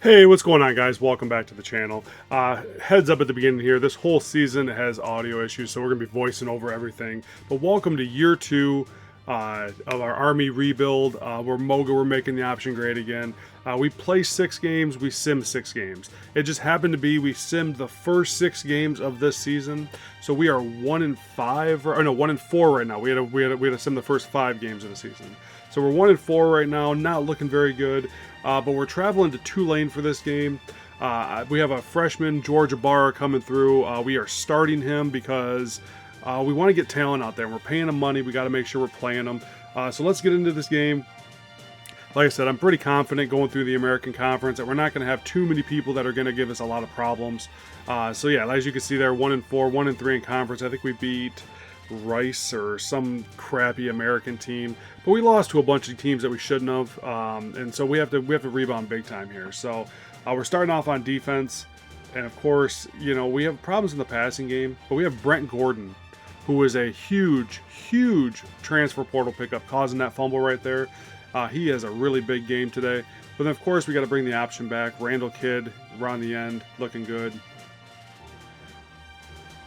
Hey, what's going on, guys? Welcome back to the channel. Heads up at the beginning here, this whole season has audio issues, so we're going to be voicing over everything. But welcome to year 2 of our Army rebuild. We're MOGA, we're making the option great again. We play 6 games, we sim 6 games. It just happened to be we simmed the first 6 games of this season, so we are 1-5, or no, 1-4 right now. We had to sim the first 5 games of the season. So we're 1-4 right now, not looking very good. But we're traveling to Tulane for this game. We have a freshman, George Ibarra, coming through. We are starting him because we want to get talent out there. We're paying him money. We got to make sure we're playing him. So let's get into this game. Like I said, I'm pretty confident going through the American Conference that we're not going to have too many people that are going to give us a lot of problems. So yeah, as you can see there, 1-4, 1-3 in conference. I think we beat Rice or some crappy American team, but we lost to a bunch of teams that we shouldn't have, and so we have to rebound big time here. So we're starting off on defense, and of course, you know, we have problems in the passing game, but we have Brent Gordon, who is a huge transfer portal pickup, causing that fumble right there. He has a really big game today. But then of course we got to bring the option back. Randall kid around the end, looking good.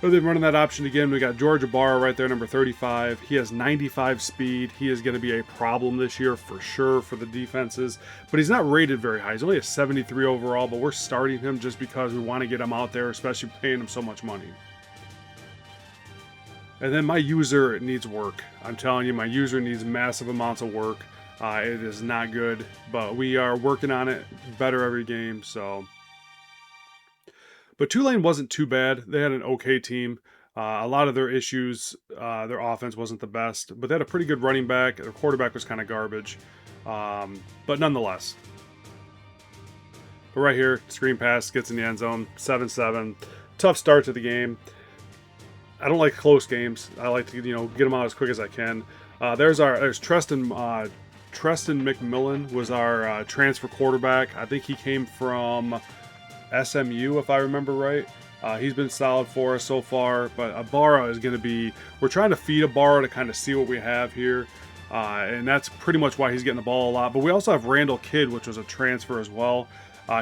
So then running that option again, we got George Ibarra right there, number 35. He has 95 speed. He is going to be a problem this year for sure for the defenses. But he's not rated very high. He's only a 73 overall, but we're starting him just because we want to get him out there, especially paying him so much money. And then my user needs work. I'm telling you, my user needs massive amounts of work. It is not good, but we are working on it better every game, so... But Tulane wasn't too bad. They had an okay team. A lot of their issues, their offense wasn't the best, but they had a pretty good running back. Their quarterback was kind of garbage, but nonetheless. But right here, screen pass, gets in the end zone, 7-7. Tough start to the game. I don't like close games. I like to, get them out as quick as I can. There's Treston McMillan was our transfer quarterback. I think he came from SMU, if I remember right. He's been solid for us so far, but Ibarra is going to be... We're trying to feed Ibarra to kind of see what we have here, and that's pretty much why he's getting the ball a lot. But we also have Randall Kidd, which was a transfer as well.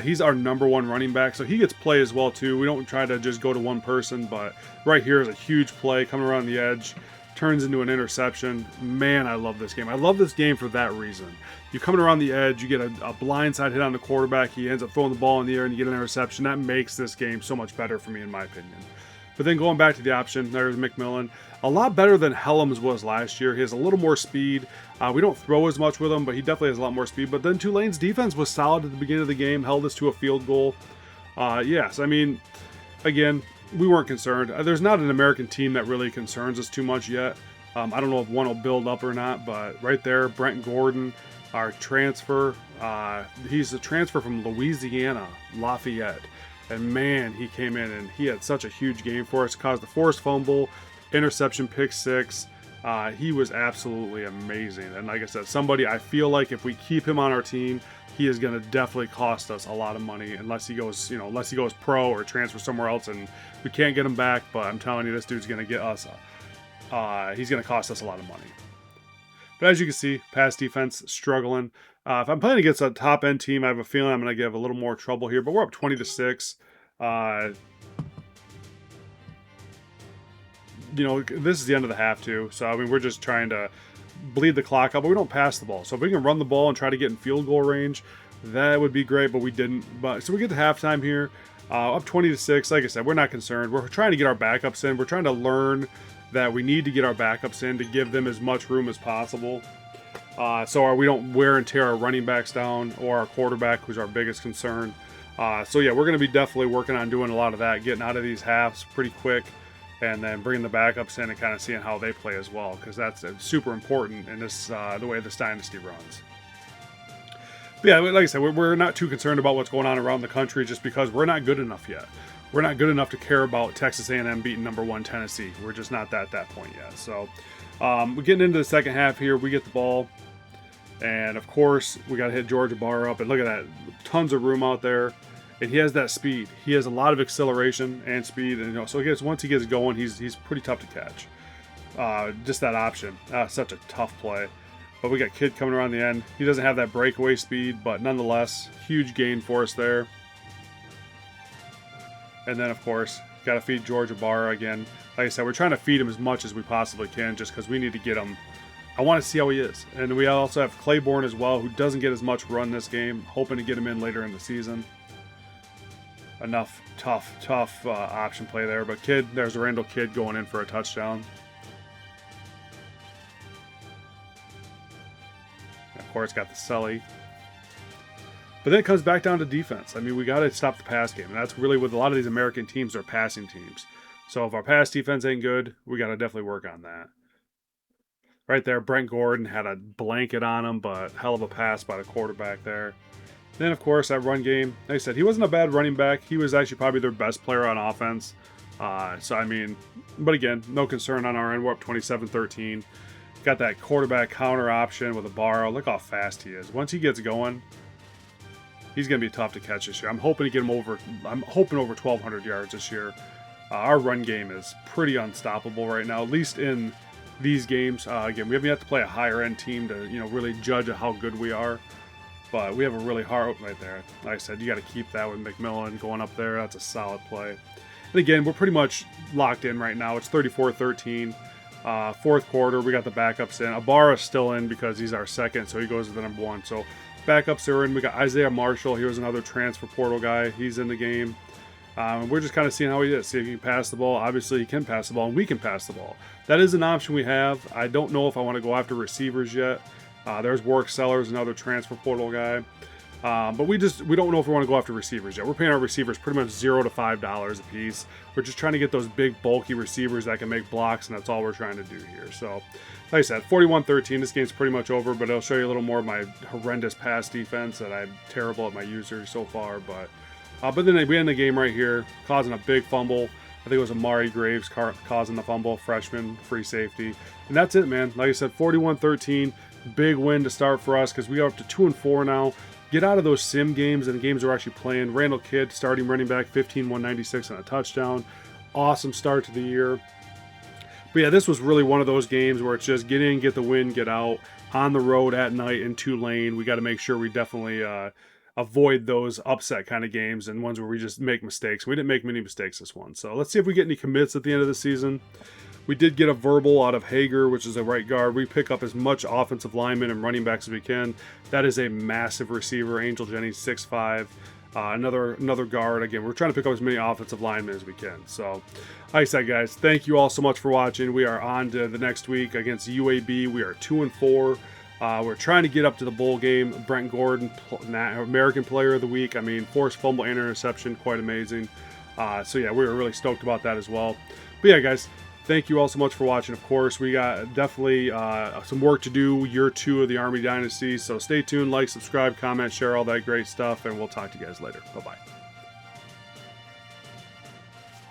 He's our #1 running back, so he gets play as well too. We don't try to just go to one person, but right here is a huge play coming around the edge. Turns into an interception. Man, I love this game. I love this game for that reason. You're coming around the edge, you get a blindside hit on the quarterback, he ends up throwing the ball in the air and you get an interception. That makes this game so much better for me, in my opinion. But then going back to the option, there's McMillan. A lot better than Helms was last year. He has a little more speed. We don't throw as much with him, but he definitely has a lot more speed. But then Tulane's defense was solid at the beginning of the game, held us to a field goal. Yes, I mean, again, we weren't concerned. There's not an American team that really concerns us too much yet. I don't know if one will build up or not, but right there, Brent Gordon, our transfer. He's a transfer from Louisiana, Lafayette. And man, he came in and he had such a huge game for us. Caused the forced fumble, interception, pick 6. He was absolutely amazing. And like I said, somebody I feel like if we keep him on our team, he is going to definitely cost us a lot of money unless he goes, unless he goes pro or transfer somewhere else and we can't get him back. But I'm telling you, this dude's going to get us, he's going to cost us a lot of money. But as you can see, pass defense struggling. If I'm playing against a top end team, I have a feeling I'm going to give a little more trouble here. But we're up 20-6. This is the end of the half too. So I mean, we're just trying to bleed the clock out, but we don't pass the ball. So if we can run the ball and try to get in field goal range, that would be great, but we didn't. But so we get to halftime here, up 20-6. Like I said, we're not concerned. We're trying to get our backups in. We're trying to learn that we need to get our backups in to give them as much room as possible. So we don't wear and tear our running backs down or our quarterback, who's our biggest concern. So yeah, we're going to be definitely working on doing a lot of that, getting out of these halves pretty quick, and then bringing the backups in and kind of seeing how they play as well, because that's super important in this the way this dynasty runs. But yeah, like I said, we're not too concerned about what's going on around the country just because we're not good enough yet. We're not good enough to care about Texas A&M beating #1 Tennessee. We're just not at that point yet. So we're getting into the second half here. We get the ball, and of course we got to hit George Ibarra up. And look at that, tons of room out there. And he has that speed. He has a lot of acceleration and speed, and so once he gets going, he's pretty tough to catch. Just that option, such a tough play. But we got Kid coming around the end. He doesn't have that breakaway speed, but nonetheless, huge gain for us there. And then, of course, got to feed George Ibarra again. Like I said, we're trying to feed him as much as we possibly can just because we need to get him. I want to see how he is. And we also have Claiborne as well, who doesn't get as much run this game. Hoping to get him in later in the season. Enough tough option play there. But Kid, there's Randall Kid going in for a touchdown. And of course, got the Sully. But then it comes back down to defense. I mean, we got to stop the pass game. And that's really what a lot of these American teams are, passing teams. So if our pass defense ain't good, we got to definitely work on that. Right there, Brent Gordon had a blanket on him, but hell of a pass by the quarterback there. Then, of course, that run game. Like I said, he wasn't a bad running back. He was actually probably their best player on offense. So, I mean, but again, no concern on our end. We're up 27-13. Got that quarterback counter option with Ibarra. Look how fast he is. Once he gets going, he's going to be tough to catch this year. I'm hoping to get him over. I'm hoping over 1,200 yards this year. Our run game is pretty unstoppable right now, at least in these games. Again, we haven't yet to play a higher end team to really judge how good we are. But we have a really hard right there. Like I said, you got to keep that with McMillan going up there. That's a solid play. And again, we're pretty much locked in right now. It's 34-13. Fourth quarter, we got the backups in. Ibarra's still in because he's our second, so he goes to the number one. So backups are in. We got Isaiah Marshall. He was another transfer portal guy. He's in the game. We're just kind of seeing how he is. See if he can pass the ball. Obviously, he can pass the ball, and we can pass the ball. That is an option we have. I don't know if I want to go after receivers yet. There's Warwick Sellers, another transfer portal guy. But we don't know if we want to go after receivers yet. We're paying our receivers pretty much $0 to $5 a piece. We're just trying to get those big, bulky receivers that can make blocks, and that's all we're trying to do here. So, like I said, 41-13. This game's pretty much over, but I'll show you a little more of my horrendous pass defense that I'm terrible at my users so far. But then we end the game right here, causing a big fumble. I think it was Amari Graves causing the fumble, freshman, free safety. And that's it, man. Like I said, 41-13. Big win to start for us because we are up to 2-4 now. Get out of those sim games and the games we're actually playing. Randall Kidd, starting running back, 15-196 and a touchdown. Awesome start to the year. But yeah, this was really one of those games where it's just get in, get the win, get out. On the road at night in Tulane, we got to make sure we definitely avoid those upset kind of games and ones where we just make mistakes. We didn't make many mistakes this one. So let's see if we get any commits at the end of the season. We did get a verbal out of Hager, which is a right guard. We pick up as much offensive linemen and running backs as we can. That is a massive receiver. Angel Jennings, 6'5". Another guard. Again, we're trying to pick up as many offensive linemen as we can. So, like I said, guys, thank you all so much for watching. We are on to the next week against UAB. We are 2-4. We're trying to get up to the bowl game. Brent Gordon, American Player of the Week. I mean, forced fumble and interception, quite amazing. So yeah, we were really stoked about that as well. But yeah, guys, thank you all so much for watching. Of course, we got definitely some work to do, year 2 of the Army Dynasty. So stay tuned, like, subscribe, comment, share all that great stuff, and we'll talk to you guys later. Bye-bye.